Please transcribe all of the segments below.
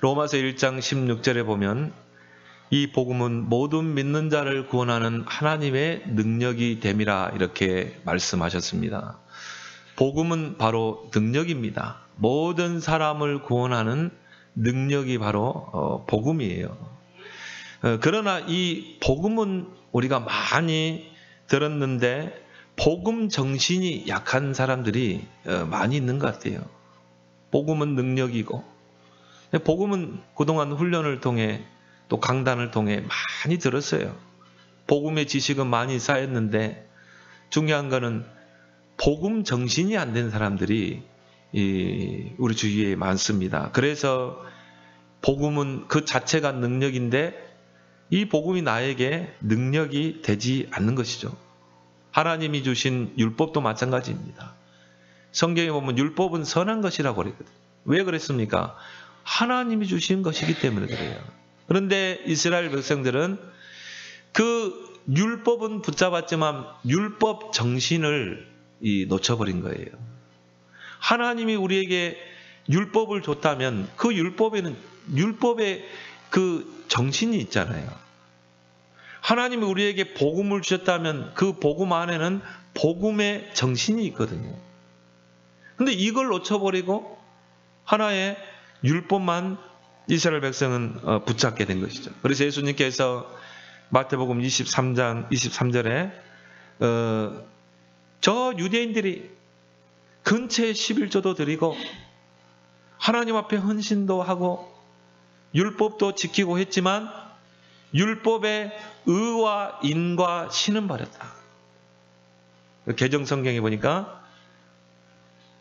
로마서 1장 16절에 보면 이 복음은 모든 믿는 자를 구원하는 하나님의 능력이 됨이라 이렇게 말씀하셨습니다. 복음은 바로 능력입니다. 모든 사람을 구원하는 능력이 바로 복음이에요. 그러나 이 복음은 우리가 많이 들었는데 복음 정신이 약한 사람들이 많이 있는 것 같아요. 복음은 능력이고, 복음은 그동안 훈련을 통해 또 강단을 통해 많이 들었어요. 복음의 지식은 많이 쌓였는데 중요한 거는 복음 정신이 안 된 사람들이 우리 주위에 많습니다. 그래서 복음은 그 자체가 능력인데 이 복음이 나에게 능력이 되지 않는 것이죠. 하나님이 주신 율법도 마찬가지입니다. 성경에 보면 율법은 선한 것이라고 그랬거든요. 왜 그랬습니까? 하나님이 주신 것이기 때문에 그래요. 그런데 이스라엘 백성들은 그 율법은 붙잡았지만 율법 정신을 놓쳐버린 거예요. 하나님이 우리에게 율법을 줬다면 그 율법에는 율법의 그 정신이 있잖아요. 하나님이 우리에게 복음을 주셨다면 그 복음 안에는 복음의 정신이 있거든요. 근데 이걸 놓쳐버리고 하나의 율법만 이스라엘 백성은 붙잡게 된 것이죠. 그래서 예수님께서 마태복음 23장 23절에 저 유대인들이 근처에 11조도 드리고 하나님 앞에 헌신도 하고 율법도 지키고 했지만 율법의 의와 인과 신은 버렸다. 개정성경에 보니까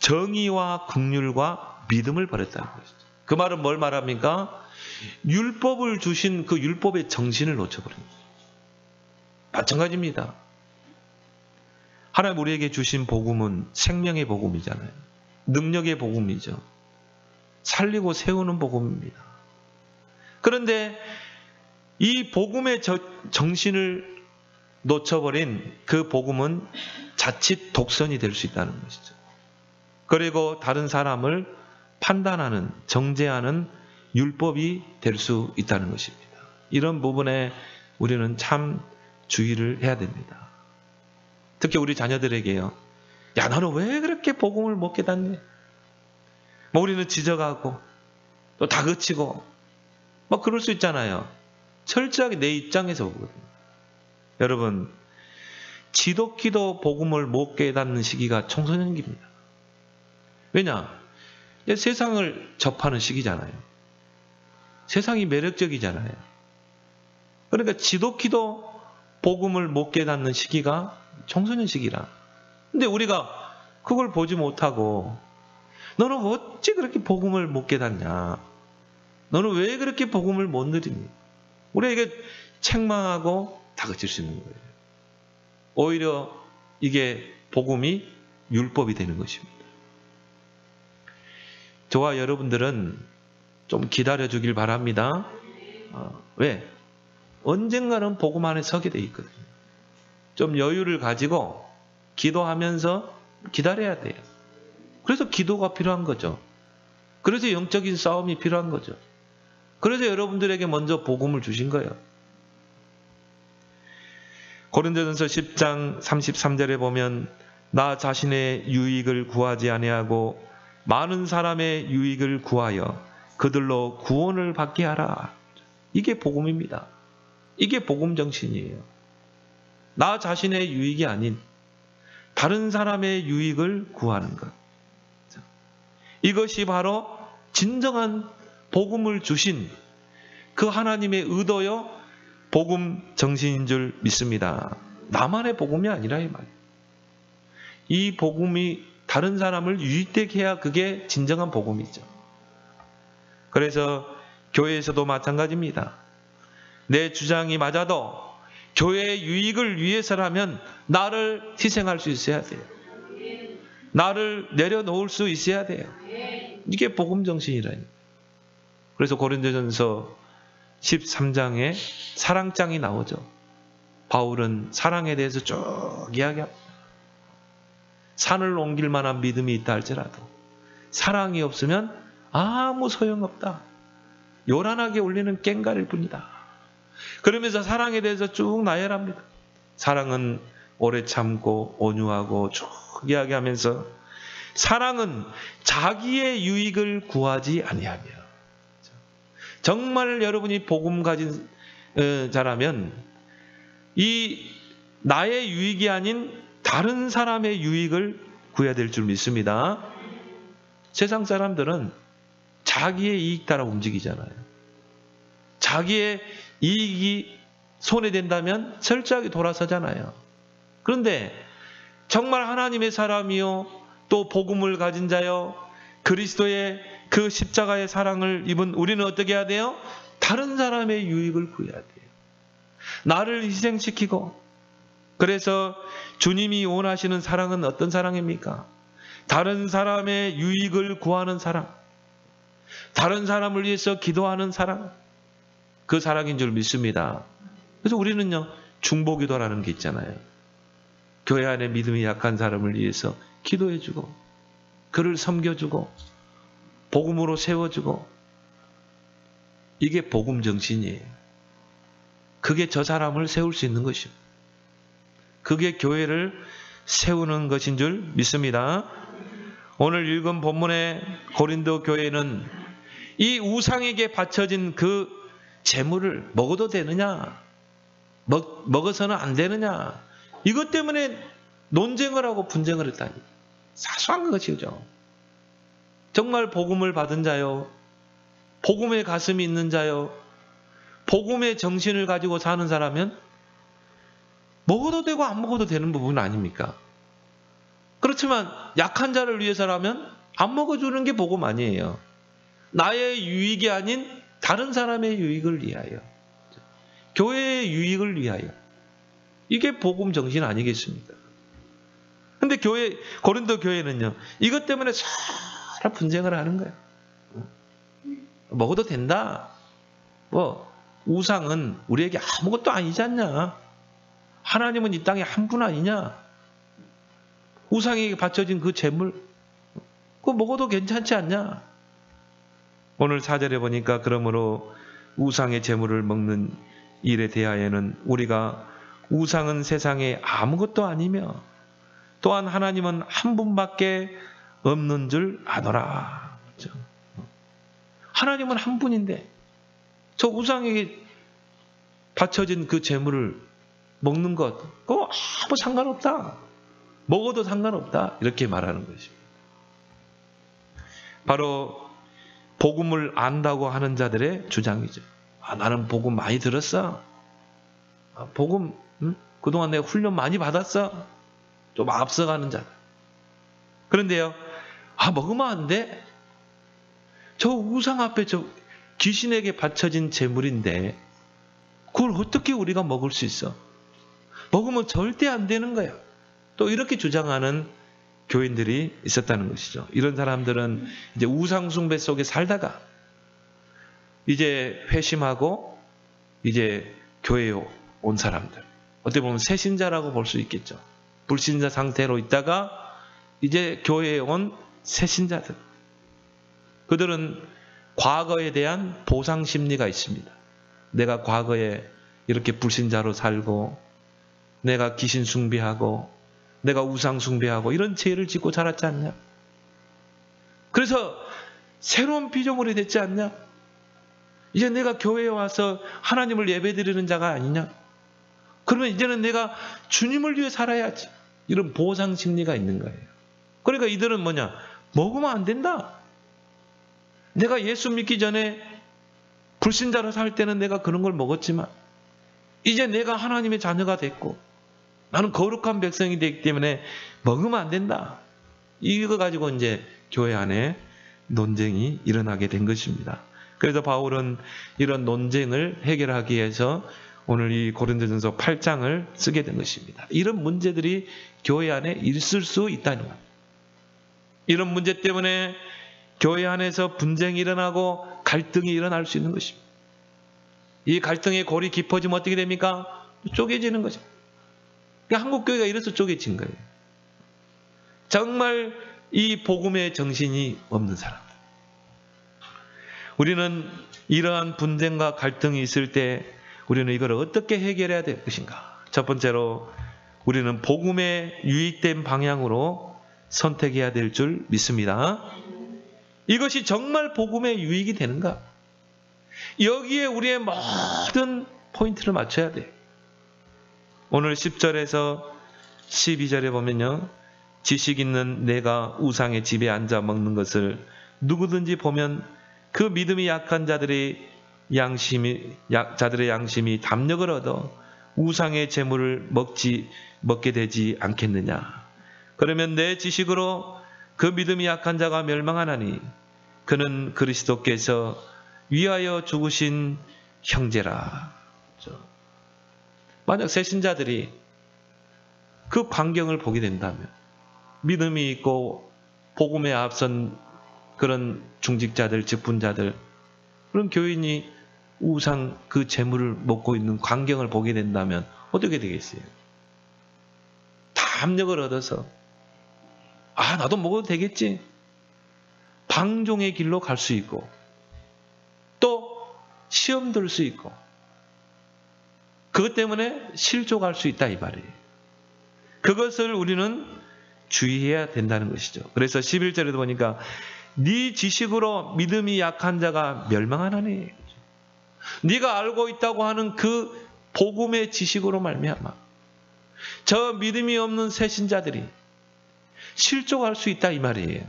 정의와 긍휼과 믿음을 버렸다는 것이죠. 그 말은 뭘 말합니까? 율법을 주신 그 율법의 정신을 놓쳐버린 거예요. 마찬가지입니다. 하나님 우리에게 주신 복음은 생명의 복음이잖아요. 능력의 복음이죠. 살리고 세우는 복음입니다. 그런데 이 복음의 정신을 놓쳐버린 그 복음은 자칫 독선이 될 수 있다는 것이죠. 그리고 다른 사람을 판단하는, 정죄하는 율법이 될 수 있다는 것입니다. 이런 부분에 우리는 참 주의를 해야 됩니다. 특히 우리 자녀들에게요. 야, 너는 왜 그렇게 복음을 못 깨닫니? 뭐 우리는 지적하고 또 다그치고 뭐 그럴 수 있잖아요. 철저하게 내 입장에서 보거든요. 여러분, 지독히도 복음을 못 깨닫는 시기가 청소년기입니다. 왜냐? 세상을 접하는 시기잖아요. 세상이 매력적이잖아요. 그러니까 지독히도 복음을 못 깨닫는 시기가 청소년 시기라. 근데 우리가 그걸 보지 못하고 너는 어찌 그렇게 복음을 못 깨닫냐? 너는 왜 그렇게 복음을 못 누리니? 우리에게 책망하고 다그칠 수 있는 거예요. 오히려 이게 복음이 율법이 되는 것입니다. 저와 여러분들은 좀 기다려 주길 바랍니다. 왜? 언젠가는 복음 안에 서게 돼 있거든요. 좀 여유를 가지고 기도하면서 기다려야 돼요. 그래서 기도가 필요한 거죠. 그래서 영적인 싸움이 필요한 거죠. 그래서 여러분들에게 먼저 복음을 주신 거예요. 고린도전서 10장 33절에 보면 나 자신의 유익을 구하지 아니하고 많은 사람의 유익을 구하여 그들로 구원을 받게 하라. 이게 복음입니다. 이게 복음 정신이에요. 나 자신의 유익이 아닌 다른 사람의 유익을 구하는 것. 이것이 바로 진정한 복음을 주신 그 하나님의 의도요, 복음 정신인 줄 믿습니다. 나만의 복음이 아니라 이 말이에요. 이 복음이 다른 사람을 유익되게 해야 그게 진정한 복음이죠. 그래서 교회에서도 마찬가지입니다. 내 주장이 맞아도 교회의 유익을 위해서라면 나를 희생할 수 있어야 돼요. 나를 내려놓을 수 있어야 돼요. 이게 복음 정신이라니. 그래서 고린도전서 13장에 사랑장이 나오죠. 바울은 사랑에 대해서 쭉 이야기합니다. 산을 옮길 만한 믿음이 있다 할지라도 사랑이 없으면 아무 소용없다. 요란하게 울리는 꽹과릴 뿐이다. 그러면서 사랑에 대해서 쭉 나열합니다. 사랑은 오래 참고 온유하고 쭉 이야기하면서 사랑은 자기의 유익을 구하지 아니하며. 정말 여러분이 복음 가진 자라면 이 나의 유익이 아닌 다른 사람의 유익을 구해야 될 줄 믿습니다. 세상 사람들은 자기의 이익 따라 움직이잖아요. 자기의 이익이 손해된다면 철저하게 돌아서잖아요. 그런데 정말 하나님의 사람이요 또 복음을 가진 자요 그리스도의 그 십자가의 사랑을 입은 우리는 어떻게 해야 돼요? 다른 사람의 유익을 구해야 돼요. 나를 희생시키고. 그래서 주님이 원하시는 사랑은 어떤 사랑입니까? 다른 사람의 유익을 구하는 사랑, 다른 사람을 위해서 기도하는 사랑, 그 사랑인 줄 믿습니다. 그래서 우리는요 중보기도라는 게 있잖아요. 교회 안에 믿음이 약한 사람을 위해서 기도해주고 그를 섬겨주고 복음으로 세워주고, 이게 복음 정신이에요. 그게 저 사람을 세울 수 있는 것이요. 그게 교회를 세우는 것인 줄 믿습니다. 오늘 읽은 본문의 고린도 교회는 이 우상에게 바쳐진 그 재물을 먹어도 되느냐, 먹어서는 안 되느냐, 이것 때문에 논쟁을 하고 분쟁을 했다니. 사소한 것이죠. 정말 복음을 받은 자요, 복음의 가슴이 있는 자요, 복음의 정신을 가지고 사는 사람은 먹어도 되고 안 먹어도 되는 부분 아닙니까? 그렇지만 약한 자를 위해서라면 안 먹어주는 게 복음 아니에요. 나의 유익이 아닌 다른 사람의 유익을 위하여, 교회의 유익을 위하여. 이게 복음 정신 아니겠습니까? 근데 고린도 교회는요, 이것 때문에 서로 분쟁을 하는 거예요. 먹어도 된다. 우상은 우리에게 아무것도 아니지 않냐? 하나님은 이 땅에 한 분 아니냐? 우상에게 바쳐진 그 재물, 그거 먹어도 괜찮지 않냐? 오늘 4절에 보니까 그러므로 우상의 재물을 먹는 일에 대하여는 우리가 우상은 세상에 아무것도 아니며 또한 하나님은 한 분밖에 없는 줄 아노라. 그렇죠? 하나님은 한 분인데 저 우상에게 바쳐진 그 재물을 먹는 것, 그거 아무 상관없다. 먹어도 상관없다. 이렇게 말하는 것입니다. 바로 복음을 안다고 하는 자들의 주장이죠. 나는 복음 많이 들었어. 복음 그동안 내가 훈련 많이 받았어. 좀 앞서가는 자들. 그런데요, 먹으면 안 돼. 저 우상 앞에 저 귀신에게 바쳐진 재물인데 그걸 어떻게 우리가 먹을 수 있어? 먹으면 절대 안 되는 거야. 또 이렇게 주장하는 교인들이 있었다는 것이죠. 이런 사람들은 이제 우상 숭배 속에 살다가 이제 회심하고 이제 교회에 온 사람들, 어떻게 보면 새신자라고 볼 수 있겠죠. 불신자 상태로 있다가 이제 교회에 온 새신자들, 그들은 과거에 대한 보상 심리가 있습니다. 내가 과거에 이렇게 불신자로 살고 내가 귀신 숭배하고 내가 우상 숭배하고 이런 죄를 짓고 자랐지 않냐? 그래서 새로운 피조물이 됐지 않냐? 이제 내가 교회에 와서 하나님을 예배드리는 자가 아니냐? 그러면 이제는 내가 주님을 위해 살아야지. 이런 보상 심리가 있는 거예요. 그러니까 이들은 뭐냐? 먹으면 안 된다. 내가 예수 믿기 전에 불신자로 살 때는 내가 그런 걸 먹었지만 이제 내가 하나님의 자녀가 됐고 나는 거룩한 백성이 되기 때문에 먹으면 안 된다. 이거 가지고 이제 교회 안에 논쟁이 일어나게 된 것입니다. 그래서 바울은 이런 논쟁을 해결하기 위해서 오늘 이 고린도전서 8장을 쓰게 된 것입니다. 이런 문제들이 교회 안에 있을 수 있다는 것. 이런 문제 때문에 교회 안에서 분쟁이 일어나고 갈등이 일어날 수 있는 것입니다. 이 갈등의 골이 깊어지면 어떻게 됩니까? 쪼개지는 거죠. 그러니까 한국교회가 이래서 쪼개진 거예요. 정말 이 복음의 정신이 없는 사람들. 우리는 이러한 분쟁과 갈등이 있을 때 우리는 이걸 어떻게 해결해야 될 것인가? 첫 번째로 우리는 복음에 유익된 방향으로 선택해야 될 줄 믿습니다. 이것이 정말 복음에 유익이 되는가? 여기에 우리의 모든 포인트를 맞춰야 돼. 오늘 10절에서 12절에 보면요. 지식 있는 내가 우상의 집에 앉아 먹는 것을 누구든지 보면 그 믿음이 약한 자들의 양심이 담력을 얻어 우상의 재물을 먹게 되지 않겠느냐. 그러면 내 지식으로 그 믿음이 약한 자가 멸망하나니 그는 그리스도께서 위하여 죽으신 형제라. 만약 새신자들이 그 광경을 보게 된다면, 믿음이 있고 복음에 앞선 그런 중직자들, 직분자들, 그런 교인이 우상 그 재물을 먹고 있는 광경을 보게 된다면 어떻게 되겠어요? 담력을 얻어서 나도 먹어도 되겠지. 방종의 길로 갈 수 있고 또 시험 들 수 있고 그것 때문에 실족할 수 있다 이 말이에요. 그것을 우리는 주의해야 된다는 것이죠. 그래서 11절에도 보니까 네 지식으로 믿음이 약한 자가 멸망하나니, 네가 알고 있다고 하는 그 복음의 지식으로 말미암아 저 믿음이 없는 새신자들이 실족할 수 있다 이 말이에요.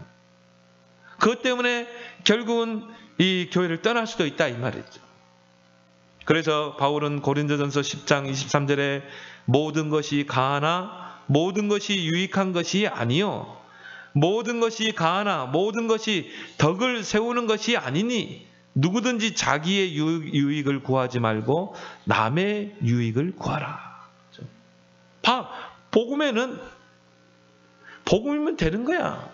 그것 때문에 결국은 이 교회를 떠날 수도 있다 이 말이죠. 그래서 바울은 고린도전서 10장 23절에 모든 것이 가하나 모든 것이 유익한 것이 아니요 모든 것이 가하나 모든 것이 덕을 세우는 것이 아니니 누구든지 자기의 유익을 구하지 말고 남의 유익을 구하라. 복음이면 되는 거야.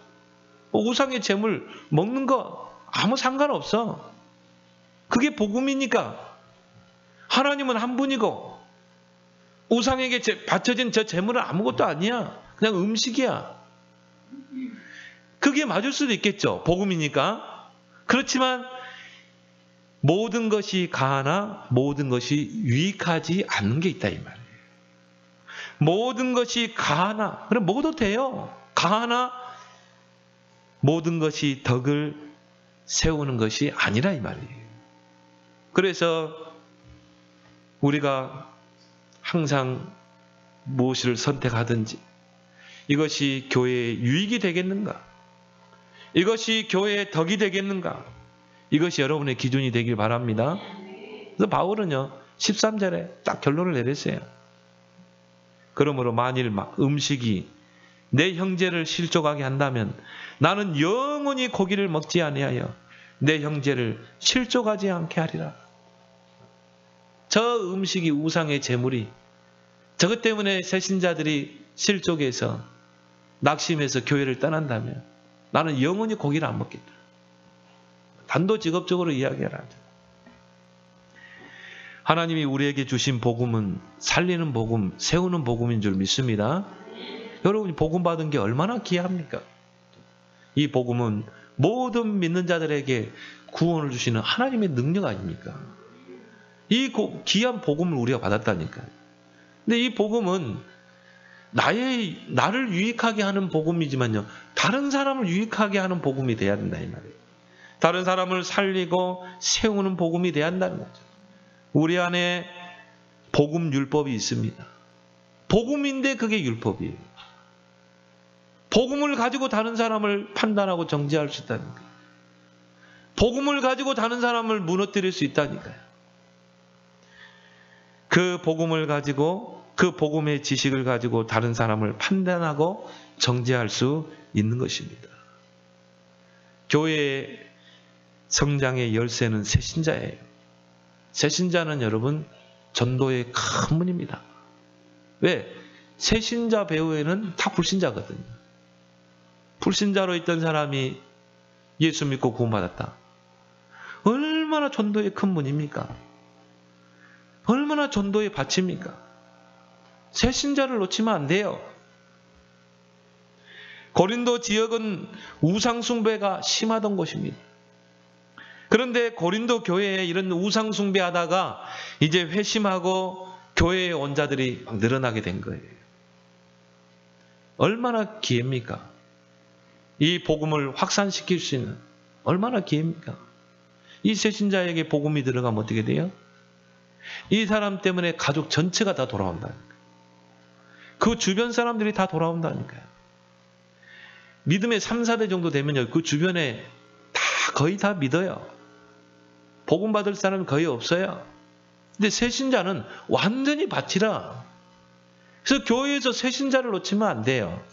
우상의 재물 먹는 거 아무 상관없어. 그게 복음이니까. 하나님은 한 분이고 우상에게 바쳐진 저 재물은 아무것도 아니야. 그냥 음식이야. 그게 맞을 수도 있겠죠. 복음이니까. 그렇지만 모든 것이 가하나 모든 것이 유익하지 않는 게 있다 이 말이에요. 모든 것이 가하나 그럼 먹어도 돼요. 가하나 모든 것이 덕을 세우는 것이 아니라 이 말이에요. 그래서 우리가 항상 무엇을 선택하든지 이것이 교회의 유익이 되겠는가? 이것이 교회의 덕이 되겠는가? 이것이 여러분의 기준이 되길 바랍니다. 그래서 바울은요 13절에 딱 결론을 내렸어요. 그러므로 만일 음식이 내 형제를 실족하게 한다면 나는 영원히 고기를 먹지 아니하여 내 형제를 실족하지 않게 하리라. 저 음식이 우상의 재물이 저것 때문에 새신자들이 실족해서 낙심해서 교회를 떠난다면 나는 영원히 고기를 안 먹겠다. 단도직입적으로 이야기하라. 하나님이 우리에게 주신 복음은 살리는 복음, 세우는 복음인 줄 믿습니다. 여러분이 복음 받은 게 얼마나 귀합니까? 이 복음은 모든 믿는 자들에게 구원을 주시는 하나님의 능력 아닙니까? 이 귀한 복음을 우리가 받았다니까요. 근데 이 복음은 나를 유익하게 하는 복음이지만요, 다른 사람을 유익하게 하는 복음이 돼야 된다 이 말이에요. 다른 사람을 살리고 세우는 복음이 돼야 한다는 거죠. 우리 안에 복음 율법이 있습니다. 복음인데 그게 율법이에요. 복음을 가지고 다른 사람을 판단하고 정죄할 수 있다니까요. 복음을 가지고 다른 사람을 무너뜨릴 수 있다니까요. 그 복음을 가지고 그 복음의 지식을 가지고 다른 사람을 판단하고 정죄할 수 있는 것입니다. 교회의 성장의 열쇠는 새신자예요. 새신자는 여러분 전도의 큰 문입니다. 왜? 새신자 배후에는 다 불신자거든요. 불신자로 있던 사람이 예수 믿고 구원받았다. 얼마나 전도의 큰 문입니까? 얼마나 전도의 밭입니까? 새신자를 놓치면 안 돼요. 고린도 지역은 우상 숭배가 심하던 곳입니다. 그런데 고린도 교회에 이런 우상 숭배하다가 이제 회심하고 교회에 온 자들이 막 늘어나게 된 거예요. 얼마나 기회입니까? 이 복음을 확산시킬 수 있는 얼마나 기회입니까? 이 새신자에게 복음이 들어가면 어떻게 돼요? 이 사람 때문에 가족 전체가 다 돌아온다니까요. 그 주변 사람들이 다 돌아온다니까요. 믿음의 3, 4대 정도 되면요, 그 주변에 거의 다 믿어요. 복음 받을 사람이 거의 없어요. 근데 새신자는 완전히 밭이라. 그래서 교회에서 새신자를 놓치면 안 돼요.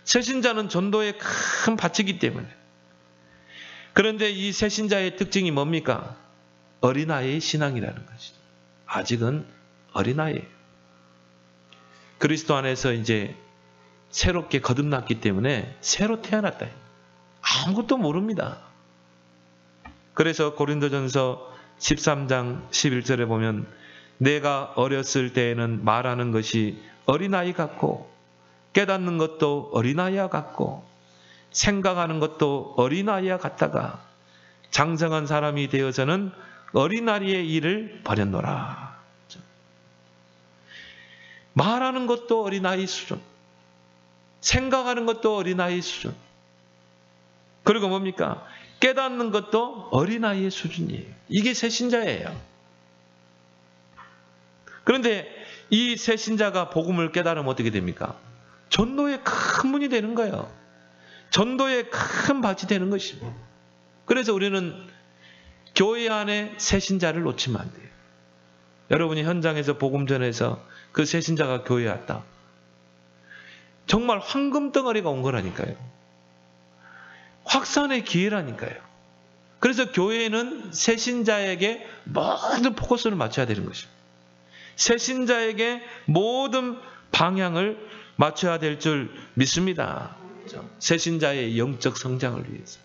새신자는 전도의 큰 밭이기 때문에. 그런데 이 새신자의 특징이 뭡니까? 어린아이의 신앙이라는 것이죠. 아직은 어린아이예요. 그리스도 안에서 이제 새롭게 거듭났기 때문에 새로 태어났다. 아무것도 모릅니다. 그래서 고린도전서 13장 11절에 보면 내가 어렸을 때에는 말하는 것이 어린아이 같고 깨닫는 것도 어린아이와 같고 생각하는 것도 어린아이와 같다가 장성한 사람이 되어서는 어린아이의 일을 버렸노라. 말하는 것도 어린아이 수준, 생각하는 것도 어린아이 수준, 그리고 뭡니까? 깨닫는 것도 어린아이의 수준이에요. 이게 새신자예요. 그런데 이 새신자가 복음을 깨달으면 어떻게 됩니까? 전도의 큰 문이 되는 거예요. 전도의 큰 밭이 되는 것입니다. 그래서 우리는 교회 안에 새신자를 놓치면 안 돼요. 여러분이 현장에서 복음 전해서 그 새신자가 교회에 왔다. 정말 황금덩어리가 온 거라니까요. 확산의 기회라니까요. 그래서 교회는 새신자에게 모든 포커스를 맞춰야 되는 것입니다. 새신자에게 모든 방향을 맞춰야 될 줄 믿습니다. 새신자의 영적 성장을 위해서.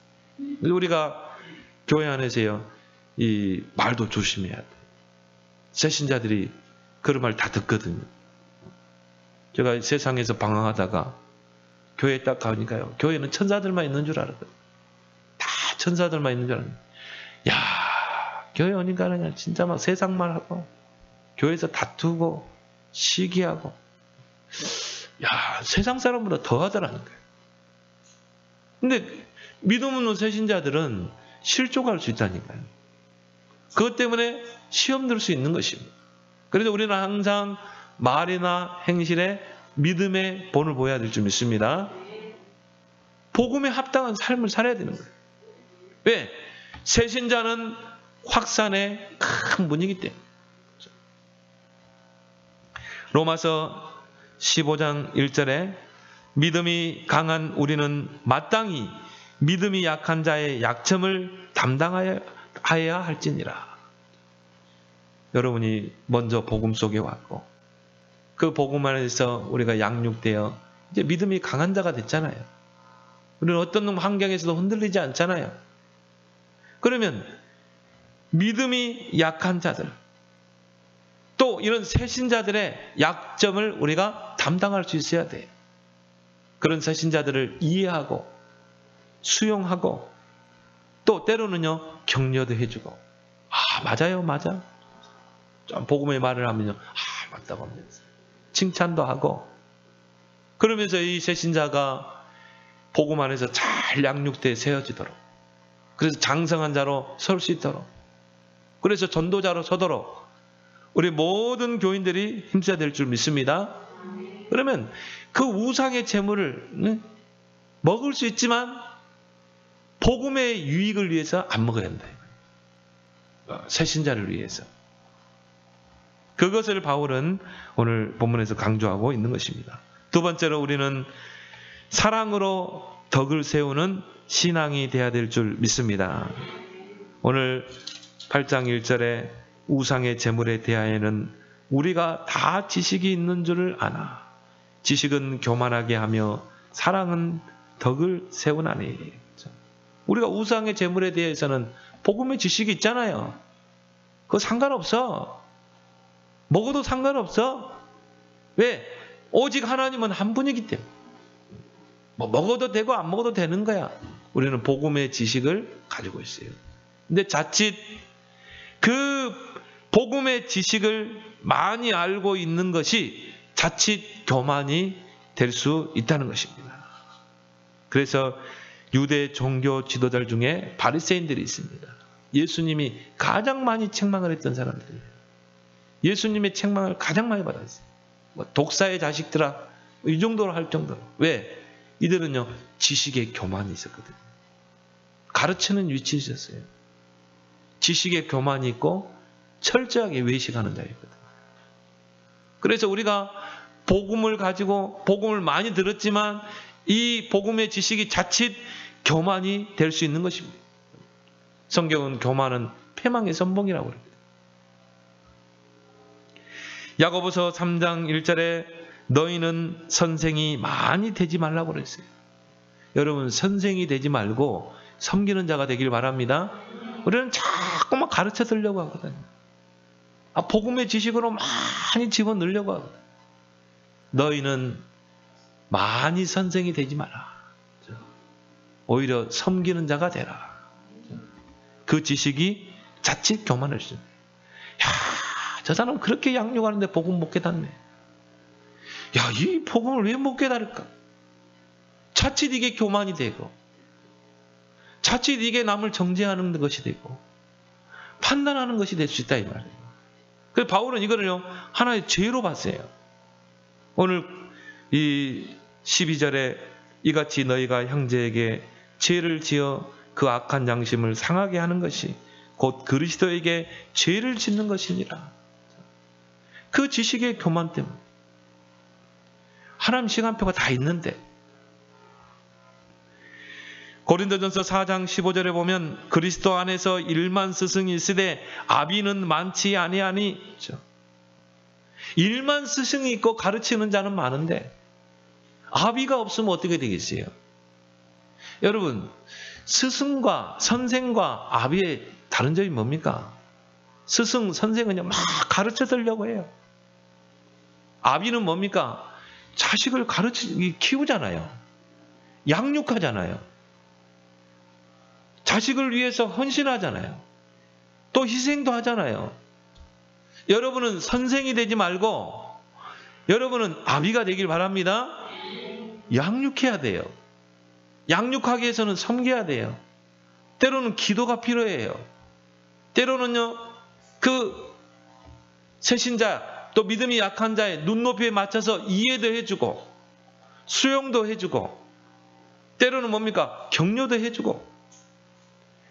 우리가 교회 안에서요, 이 말도 조심해야 돼. 새신자들이 그런 말 다 듣거든요. 제가 세상에서 방황하다가 교회에 딱 가니까요, 교회는 천사들만 있는 줄 알았거든요. 다 천사들만 있는 줄 알았는데, 야, 교회 오니까 그냥 진짜 막 세상만 하고, 교회에서 다투고, 시기하고, 야, 세상 사람보다 더 하더라니까요. 근데 믿음 없는 새신자들은 실족할 수 있다니까요. 그것 때문에 시험 들 수 있는 것입니다. 그래서 우리는 항상 말이나 행실에 믿음의 본을 보여야 될 줄 믿습니다. 복음에 합당한 삶을 살아야 되는 거예요. 왜? 새신자는 확산의 큰 문이기 때문에. 로마서 15장 1절에 믿음이 강한 우리는 마땅히 믿음이 약한 자의 약점을 담당하여야 할지니라. 여러분이 먼저 복음 속에 왔고 그 복음 안에서 우리가 양육되어 이제 믿음이 강한 자가 됐잖아요. 우리는 어떤 환경에서도 흔들리지 않잖아요. 그러면 믿음이 약한 자들, 또 이런 새신자들의 약점을 우리가 담당할 수 있어야 돼요. 그런 새신자들을 이해하고 수용하고 또 때로는요 격려도 해주고, 아 맞아요 맞아, 좀 복음의 말을 하면요 아 맞다고 하면서 칭찬도 하고, 그러면서 이 새신자가 복음 안에서 잘 양육돼 세워지도록, 그래서 장성한 자로 설 수 있도록, 그래서 전도자로 서도록 우리 모든 교인들이 힘써야 될 줄 믿습니다. 그러면 그 우상의 재물을 먹을 수 있지만 복음의 유익을 위해서 안 먹어야 한다. 새신자를 위해서. 그것을 바울은 오늘 본문에서 강조하고 있는 것입니다. 두 번째로 우리는 사랑으로 덕을 세우는 신앙이 되어야 될 줄 믿습니다. 오늘 8장 1절에 우상의 재물에 대하여는 우리가 다 지식이 있는 줄을 아나. 지식은 교만하게 하며 사랑은 덕을 세우나니. 우리가 우상의 재물에 대해서는 복음의 지식이 있잖아요. 그거 상관없어. 먹어도 상관없어. 왜? 오직 하나님은 한 분이기 때문에. 뭐 먹어도 되고 안 먹어도 되는 거야. 우리는 복음의 지식을 가지고 있어요. 근데 자칫 그 복음의 지식을 많이 알고 있는 것이 자칫 교만이 될 수 있다는 것입니다. 그래서 유대 종교 지도자 중에 바리새인들이 있습니다. 예수님이 가장 많이 책망을 했던 사람들이에요. 예수님의 책망을 가장 많이 받았어요. 독사의 자식들아, 이 정도로 할 정도로. 왜? 이들은요, 지식의 교만이 있었거든요. 가르치는 위치에 있었어요. 지식의 교만이 있고 철저하게 외식하는 자였거든요. 그래서 우리가 복음을 가지고 복음을 많이 들었지만 이 복음의 지식이 자칫 교만이 될 수 있는 것입니다. 성경은 교만은 패망의 선봉이라고 합니다. 야고보서 3장 1절에 너희는 선생이 많이 되지 말라고 그랬어요. 여러분, 선생이 되지 말고 섬기는 자가 되길 바랍니다. 우리는 자꾸만 가르쳐 들려고 하거든요. 복음의 지식으로 많이 집어넣으려고 하거든요. 너희는 많이 선생이 되지 마라. 오히려 섬기는 자가 되라. 그 지식이 자칫 교만을 수. 야, 저 사람 그렇게 양육하는데 복음 못 깨닫네. 야, 이 복음을 왜 못 깨달을까? 자칫 이게 교만이 되고, 자칫 이게 남을 정죄하는 것이 되고, 판단하는 것이 될 수 있다 이 말이에요. 그래서 바울은 이거를요 하나의 죄로 봤어요. 오늘 이 12절에 이같이 너희가 형제에게 죄를 지어 그 악한 양심을 상하게 하는 것이 곧 그리스도에게 죄를 짓는 것이니라. 그 지식의 교만 때문에 하나님 시간표가 다 있는데, 고린도전서 4장 15절에 보면 그리스도 안에서 1만 스승이 있으되 아비는 많지 아니하니. 1만 스승이 있고 가르치는 자는 많은데 아비가 없으면 어떻게 되겠어요? 여러분, 스승과 선생과 아비의 다른 점이 뭡니까? 스승, 선생은요 막 가르쳐 들려고 해요. 아비는 뭡니까? 자식을 키우잖아요. 양육하잖아요. 자식을 위해서 헌신하잖아요. 또 희생도 하잖아요. 여러분은 선생이 되지 말고 여러분은 아비가 되길 바랍니다. 양육해야 돼요. 양육하기 위해서는 섬겨야 돼요. 때로는 기도가 필요해요. 때로는요, 그 새신자 또 믿음이 약한 자의 눈높이에 맞춰서 이해도 해주고 수용도 해주고 때로는 뭡니까? 격려도 해주고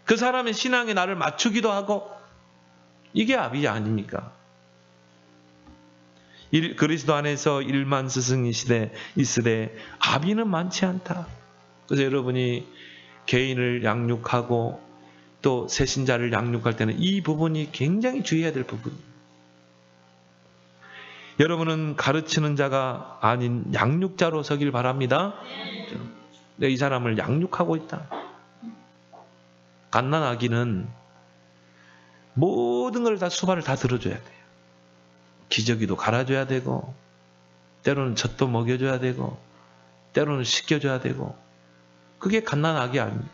그 사람의 신앙에 나를 맞추기도 하고, 이게 아비 아닙니까? 그리스도 안에서 1만 스승이 있으되 아비는 많지 않다. 그래서 여러분이 개인을 양육하고 또 새신자를 양육할 때는 이 부분이 굉장히 주의해야 될 부분이에요. 여러분은 가르치는 자가 아닌 양육자로 서길 바랍니다. 내가 이 사람을 양육하고 있다. 갓난아기는 모든 걸 다 수발을 다 들어줘야 돼요. 기저귀도 갈아줘야 되고 때로는 젖도 먹여줘야 되고 때로는 씻겨줘야 되고, 그게 갓난아기 아닙니까?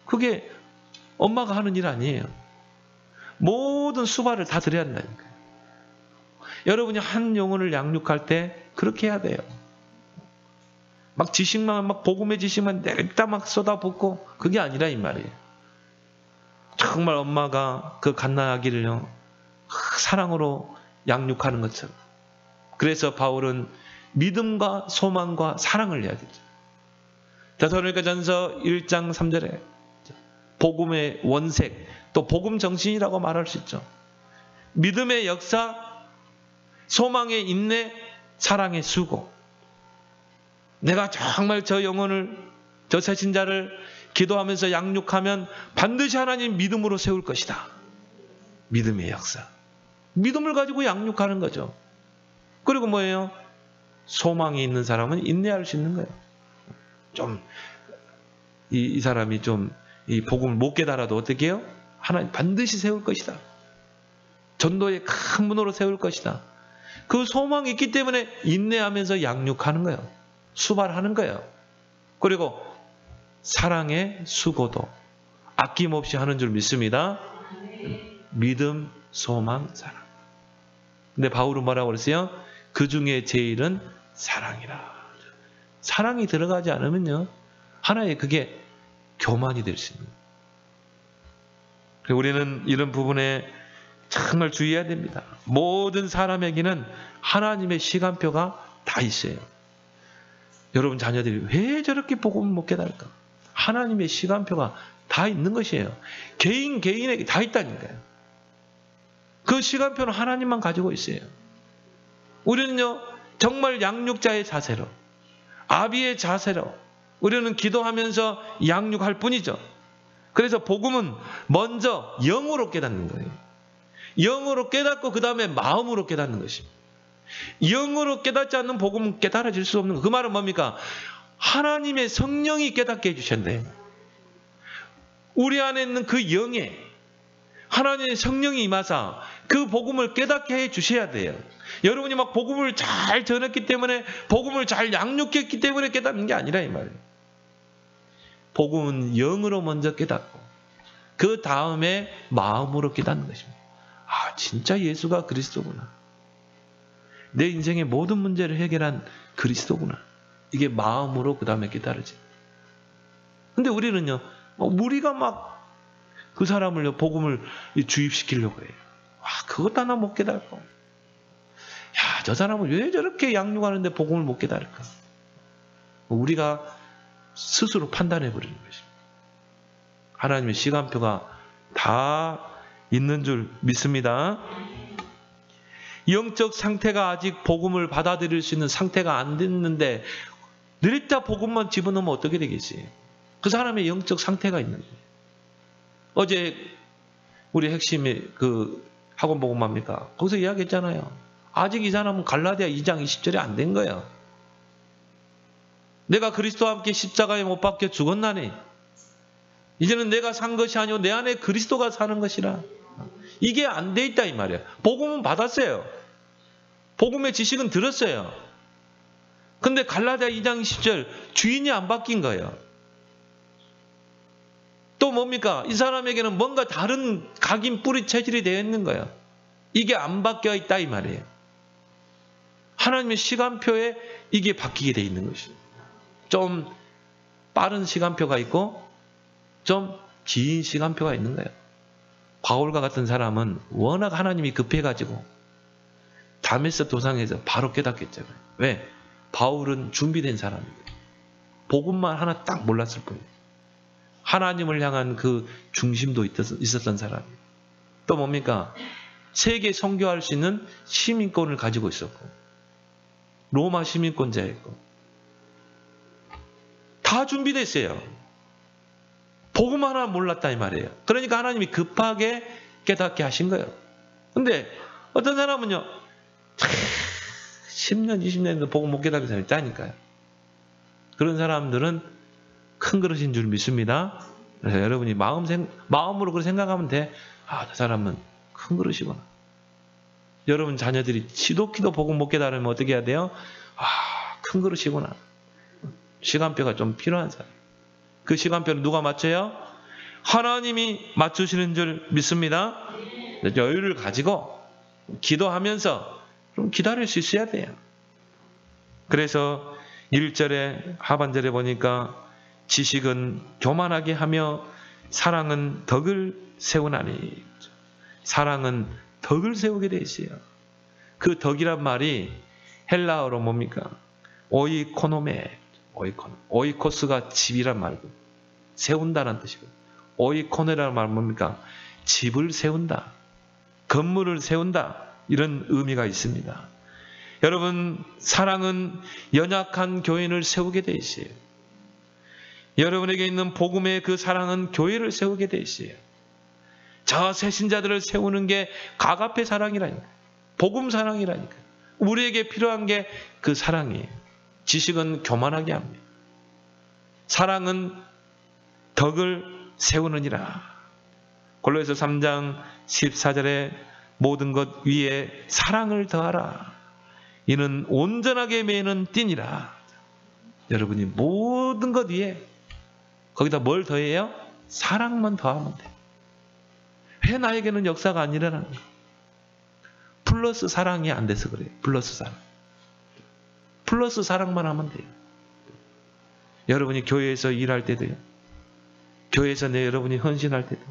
그게 엄마가 하는 일 아니에요. 모든 수발을 다 들여야 한다니까요. 여러분이 한 영혼을 양육할 때 그렇게 해야 돼요. 막 지식만, 막 복음의 지식만 냅다 막 쏟아붓고 그게 아니라 이 말이에요. 정말 엄마가 그 갓난아기를요 사랑으로 양육하는 것처럼. 그래서 바울은 믿음과 소망과 사랑을 이야기했죠. 데살로니가전서 1장 3절에 복음의 원색, 또 복음 정신이라고 말할 수 있죠. 믿음의 역사, 소망의 인내, 사랑의 수고. 내가 정말 저 영혼을, 저 새신자를 기도하면서 양육하면 반드시 하나님 믿음으로 세울 것이다. 믿음의 역사. 믿음을 가지고 양육하는 거죠. 그리고 뭐예요? 소망이 있는 사람은 인내할 수 있는 거예요. 좀 이 사람이 좀 이 복음을 못 깨달아도 어떻게 해요? 하나님 반드시 세울 것이다. 전도의 큰 문으로 세울 것이다. 그 소망이 있기 때문에 인내하면서 양육하는 거예요. 수발하는 거예요. 그리고 사랑의 수고도 아낌없이 하는 줄 믿습니다. 믿음, 소망, 사랑. 근데 바울은 뭐라고 그랬어요? 그 중에 제일은 사랑이라. 사랑이 들어가지 않으면요, 하나의 그게 교만이 될 수 있는. 우리는 이런 부분에 정말 주의해야 됩니다. 모든 사람에게는 하나님의 시간표가 다 있어요. 여러분 자녀들이 왜 저렇게 복음을 못 깨달을까? 하나님의 시간표가 다 있는 것이에요. 개인에게 다 있다니까요. 그 시간표는 하나님만 가지고 있어요. 우리는요, 정말 양육자의 자세로, 아비의 자세로 우리는 기도하면서 양육할 뿐이죠. 그래서 복음은 먼저 영으로 깨닫는 거예요. 영으로 깨닫고 그 다음에 마음으로 깨닫는 것입니다. 영으로 깨닫지 않는 복음은 깨달아질 수 없는 거. 그 말은 뭡니까? 하나님의 성령이 깨닫게 해주셨네. 우리 안에 있는 그 영에 하나님의 성령이 임하사 그 복음을 깨닫게 해주셔야 돼요. 여러분이 막 복음을 잘 전했기 때문에, 복음을 잘 양육했기 때문에 깨닫는 게 아니라 이 말이에요. 복음은 영으로 먼저 깨닫고 그 다음에 마음으로 깨닫는 것입니다. 아, 진짜 예수가 그리스도구나. 내 인생의 모든 문제를 해결한 그리스도구나. 이게 마음으로 그 다음에 깨달아지. 근데 우리는요, 우리가 막 그 사람을 복음을 주입시키려고 해요. 와, 그것도 하나 못 깨달고. 야, 저 사람은 왜 저렇게 양육하는데 복음을 못 깨달을까? 우리가 스스로 판단해 버리는 것입니다. 하나님의 시간표가 다 있는 줄 믿습니다. 영적 상태가 아직 복음을 받아들일 수 있는 상태가 안 됐는데 늘 다 복음만 집어넣으면 어떻게 되겠지? 그 사람의 영적 상태가 있는 거예요. 어제 우리 핵심이 그 학원 복음합니까? 거기서 이야기했잖아요. 아직 이 사람은 갈라디아 2장 20절이 안 된 거예요. 내가 그리스도와 함께 십자가에 못 박혀 죽었나니 이제는 내가 산 것이 아니오 내 안에 그리스도가 사는 것이라. 이게 안 돼 있다 이 말이에요. 복음은 받았어요. 복음의 지식은 들었어요. 근데 갈라디아 2장 10절 주인이 안 바뀐 거예요. 또 뭡니까? 이 사람에게는 뭔가 다른 각인 뿌리 체질이 되어 있는 거예요. 이게 안 바뀌어 있다 이 말이에요. 하나님의 시간표에 이게 바뀌게 되어 있는 것이죠. 좀 빠른 시간표가 있고 좀 긴 시간표가 있는 거예요. 바울과 같은 사람은 워낙 하나님이 급해가지고 다메섹 도상에서 바로 깨닫겠잖아요. 왜? 바울은 준비된 사람입니다. 복음만 하나 딱 몰랐을 뿐이에요. 하나님을 향한 그 중심도 있었던 사람이에요. 또 뭡니까? 세계 선교할 수 있는 시민권을 가지고 있었고 로마 시민권자였고 다 준비됐어요. 복음 하나 몰랐다 이 말이에요. 그러니까 하나님이 급하게 깨닫게 하신 거예요. 근데 어떤 사람은요 10년 20년도 복음 못 깨닫는 사람이 있다니까요. 그런 사람들은 큰 그릇인 줄 믿습니다. 그래서 여러분이 마음으로 그렇게 생각하면 돼. 아, 저 사람은 큰 그릇이구나. 여러분 자녀들이 지독히도 복음 못 깨달으면 어떻게 해야 돼요? 아, 큰 그릇이구나. 시간표가 좀 필요한 사람. 그 시간표를 누가 맞춰요? 하나님이 맞추시는 줄 믿습니다. 여유를 가지고 기도하면서 좀 기다릴 수 있어야 돼요. 그래서 1절에 하반절에 보니까 지식은 교만하게 하며 사랑은 덕을 세우나니. 사랑은 덕을 세우게 돼 있어요. 그 덕이란 말이 헬라어로 뭡니까? 오이코노메. 오이코스가 집이란 말이고 세운다는 뜻이고 오이코네라는 말은 뭡니까? 집을 세운다. 건물을 세운다. 이런 의미가 있습니다. 여러분 사랑은 연약한 교인을 세우게 돼 있어요. 여러분에게 있는 복음의 그 사랑은 교회를 세우게 돼 있어요. 저 새신자들을 세우는 게 가가페 사랑이라니까. 복음 사랑이라니까. 우리에게 필요한 게 그 사랑이에요. 지식은 교만하게 합니다. 사랑은 덕을 세우느니라. 골로새서 3장 14절에 모든 것 위에 사랑을 더하라. 이는 온전하게 매는 띠니라. 여러분이 모든 것 위에 거기다 뭘 더해요? 사랑만 더하면 돼. 왜 나에게는 역사가 안 일어나는 거야? 플러스 사랑이 안 돼서 그래요. 플러스 사랑. 플러스 사랑만 하면 돼요. 여러분이 교회에서 일할 때도요. 교회에서 여러분이 헌신할 때도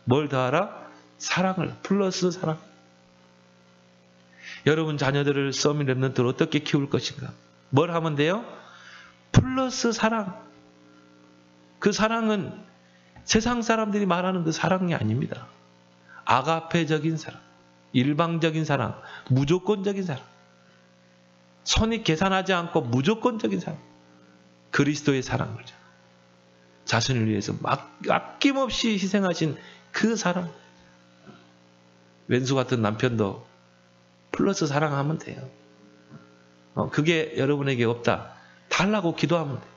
뭘 더하라? 사랑을. 플러스 사랑. 여러분 자녀들을 서밋 랩런트로 어떻게 키울 것인가? 뭘 하면 돼요? 플러스 사랑. 그 사랑은 세상 사람들이 말하는 그 사랑이 아닙니다. 아가페적인 사랑, 일방적인 사랑, 무조건적인 사랑. 손이 계산하지 않고 무조건적인 사랑. 그리스도의 사랑을. 자신을 위해서 아낌없이 희생하신 그 사랑. 왼수 같은 남편도 플러스 사랑하면 돼요. 그게 여러분에게 없다. 달라고 기도하면 돼요.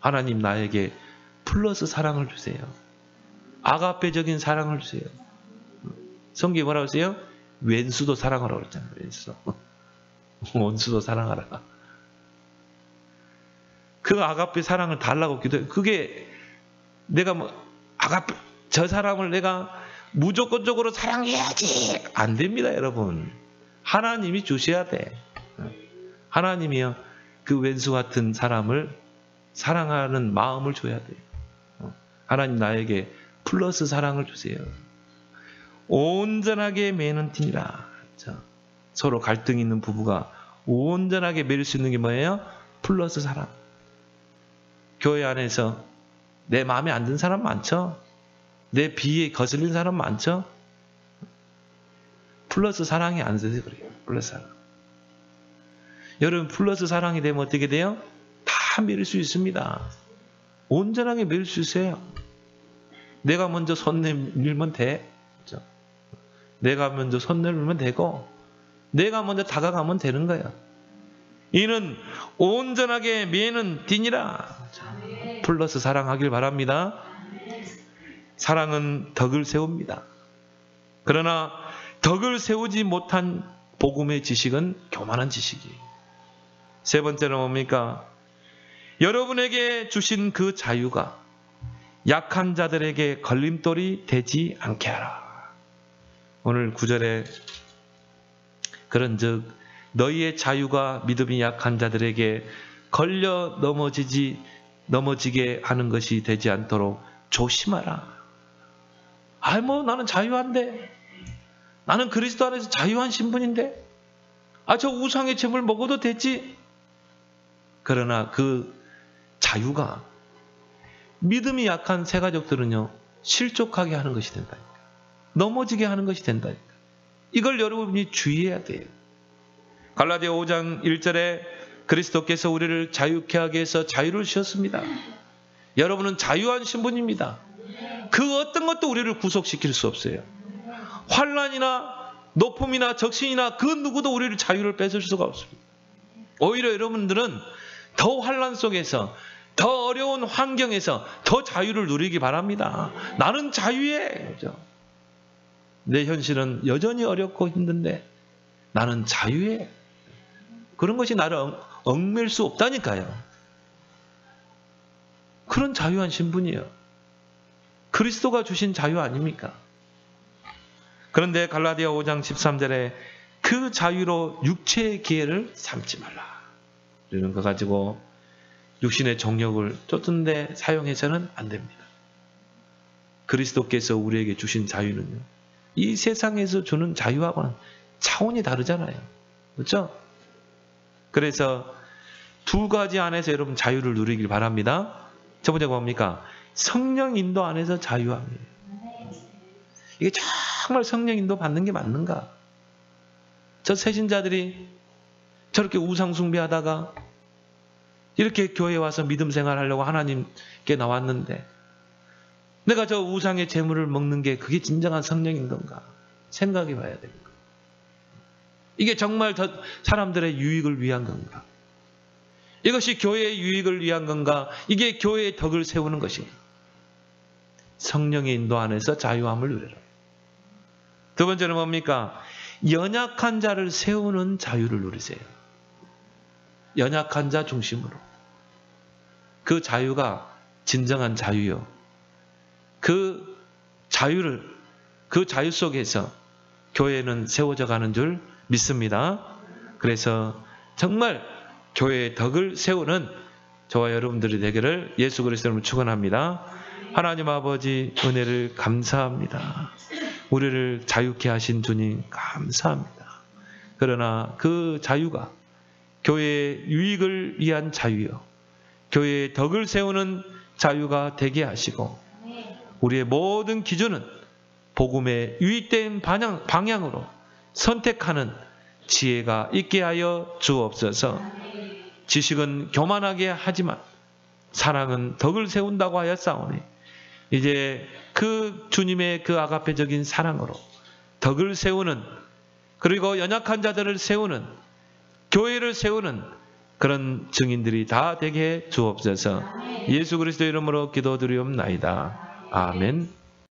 하나님 나에게 플러스 사랑을 주세요. 아가페적인 사랑을 주세요. 성경이 뭐라고 했어요? 왼수도 사랑하라고 그랬잖아요. 왼수. 원수도 사랑하라. 그 아가페 사랑을 달라고 기도해요. 그게 내가 아가페 저 사람을 내가 무조건적으로 사랑해야지. 안 됩니다, 여러분. 하나님이 주셔야 돼. 하나님이요. 그 왼수 같은 사람을 사랑하는 마음을 줘야 돼요. 하나님 나에게 플러스 사랑을 주세요. 온전하게 매는 팀이라. 서로 갈등 있는 부부가 온전하게 매일 수 있는 게 뭐예요? 플러스 사랑. 교회 안에서 내 마음에 안 든 사람 많죠? 내 비에 거슬린 사람 많죠? 플러스 사랑이 안 돼서 그래요. 플러스 사랑. 여러분 플러스 사랑이 되면 어떻게 돼요? 다 매일 수 있습니다. 온전하게 매일 수 있어요. 내가 먼저 손 내밀면 돼. 그렇죠? 내가 먼저 손 내밀면 되고 내가 먼저 다가가면 되는 거야. 이는 온전하게 매는 띠니라. 플러스 사랑하길 바랍니다. 사랑은 덕을 세웁니다. 그러나 덕을 세우지 못한 복음의 지식은 교만한 지식이에요. 세 번째는 뭡니까? 여러분에게 주신 그 자유가 약한 자들에게 걸림돌이 되지 않게 하라. 오늘 9절에 그런즉 너희의 자유가 믿음이 약한 자들에게 걸려 넘어지게 하는 것이 되지 않도록 조심하라. 나는 자유한데. 나는 그리스도 안에서 자유한 신분인데. 저 우상의 재물 먹어도 되지. 그러나 그 자유가 믿음이 약한 새 가족들은요. 실족하게 하는 것이 된다니까. 넘어지게 하는 것이 된다니까. 이걸 여러분이 주의해야 돼요. 갈라디아 5장 1절에 그리스도께서 우리를 자유케 하기 위해서 자유를 주셨습니다. 여러분은 자유한 신분입니다. 그 어떤 것도 우리를 구속시킬 수 없어요. 환난이나 높음이나 적신이나 그 누구도 우리를 자유를 뺏을 수가 없습니다. 오히려 여러분들은 더 환난 속에서 더 어려운 환경에서 더 자유를 누리기 바랍니다. 나는 자유해. 그렇죠? 내 현실은 여전히 어렵고 힘든데 나는 자유해. 그런 것이 나를 얽맬 수 없다니까요. 그런 자유한 신분이에요. 그리스도가 주신 자유 아닙니까? 그런데 갈라디아 5장 13절에 그 자유로 육체의 기회를 삼지 말라. 이런 거 가지고 육신의 정욕을 쫓는데 사용해서는 안 됩니다. 그리스도께서 우리에게 주신 자유는요. 이 세상에서 주는 자유하고는 차원이 다르잖아요. 그렇죠? 그래서 두 가지 안에서 여러분 자유를 누리길 바랍니다. 첫 번째가 뭡니까? 성령 인도 안에서 자유함이에요. 이게 정말 성령 인도 받는 게 맞는가? 저 새신자들이 저렇게 우상 숭배하다가 이렇게 교회에 와서 믿음 생활하려고 하나님께 나왔는데 내가 저 우상의 재물을 먹는 게 그게 진정한 성령 인도인가? 생각해 봐야 됩니다. 이게 정말 저 사람들의 유익을 위한 건가? 이것이 교회의 유익을 위한 건가? 이게 교회의 덕을 세우는 것인가? 성령의 인도 안에서 자유함을 누려라. 두 번째는 뭡니까? 연약한 자를 세우는 자유를 누리세요. 연약한 자 중심으로. 그 자유가 진정한 자유요. 그 그 자유 속에서 교회는 세워져 가는 줄 믿습니다. 그래서 정말 교회의 덕을 세우는 저와 여러분들이 되기를 예수 그리스도로 축원합니다. 하나님 아버지 은혜를 감사합니다. 우리를 자유케 하신 주님 감사합니다. 그러나 그 자유가 교회의 유익을 위한 자유요, 교회의 덕을 세우는 자유가 되게 하시고 우리의 모든 기준은 복음의 유익된 방향으로 선택하는 지혜가 있게 하여 주옵소서. 지식은 교만하게 하지만 사랑은 덕을 세운다고 하였사오니 이제 그 주님의 그 아가페적인 사랑으로 덕을 세우는, 그리고 연약한 자들을 세우는, 교회를 세우는 그런 증인들이 다 되게 해 주옵소서. 예수 그리스도 이름으로 기도드리옵나이다. 아멘.